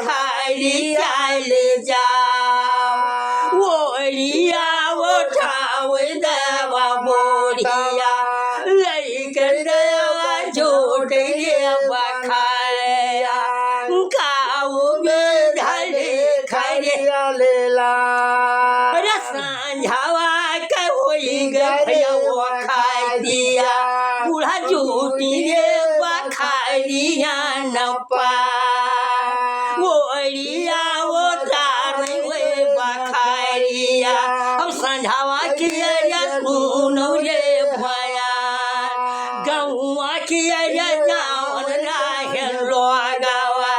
खाली चाले जा ओरिया उठावे देवा बोरिया लेकर देवा झूठ रे बखाया गाँव में धरे खरे लेला सांझावा के होई गया वो खाई दिया बूढ़ा झूठी रे बखारिया न पा ओरिया वो तारे वे बखारिया अब सांझावा के या सुनो रे भया गौवा के या जावन राहे लोगावा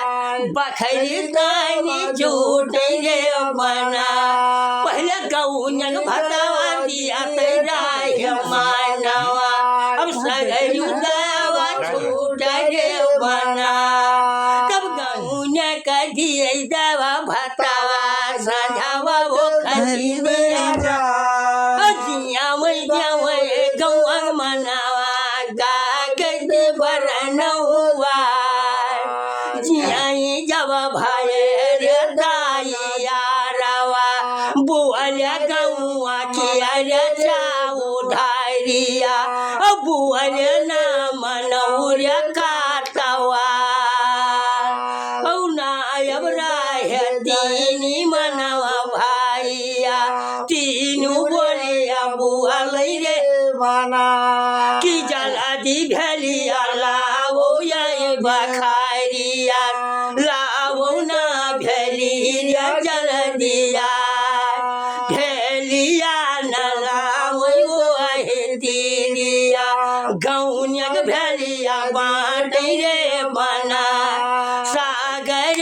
बखरी तानी झूठे रे बना पहले गौनक भगवा दिया तेरा मानवा अब सगयु देवा छूट रे बना तब गौनक दिए देवा भतावा सजावा वो खरी दिया जिया वही गौआ मनावा गागद बरन हुआ जिया जब भाई रे दाइया बुआलिया गौआ किया रे जाऊ धारिया बुआलिया ना मनौरिया काटवा औ नायब राहे तीनी मनवा भाइया तीनू बोलिया बुआ लई रे बना की जला दी भेलिया लावो ये बखारिया लावो ना भेलिया जल दिया गौनियक भेलिया बाँट रे बना सागर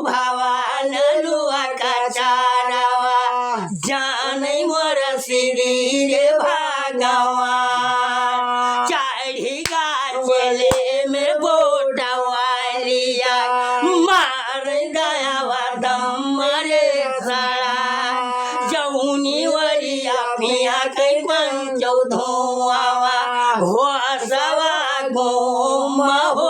भवान लुआ का चारावा जान मोर श्री रे भागवा चाढ़ी गाछले में बोटवा लिया मार गया दम रे सारा जौनी वरिया पिया कई पंचौ धोआवा हो सवा घोम हो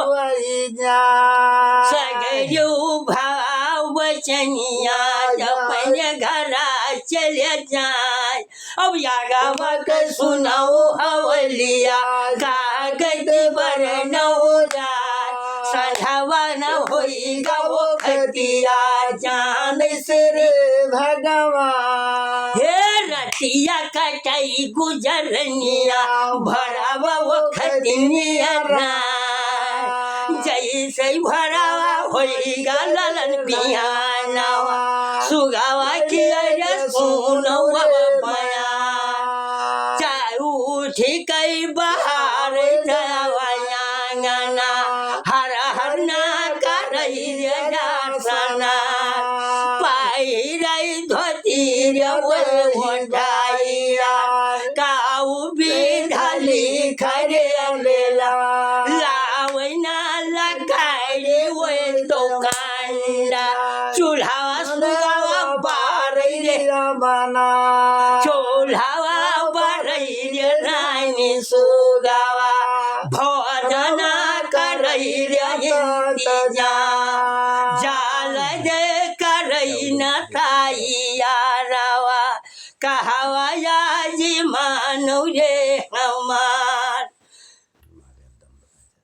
सगरु भाव बचनिया जपन घरा चले जाए अब यागावा के सुनाओ हवलिया कागज पर नौ जाए सझावा न होई गो खतिया जान सिर भगवान रतिया कटाई गुजरनिया भरावा वो खतिनिया जैसे भरावा होइगा ललन बिहानवा सुगावा किया रे सुनवा बया चारू ठिकई बहार जावाया गाना हर हर ना करई रे दासना पाई रे धोती रे ओढ़ाइया काऊ बिधाली खरे लेला लावना लगाए वो दुकानदा चूल्हा सुगावा बारई रे बना चूल्हा बारई रे रानी सुगावा भोजना करई रे इंतजार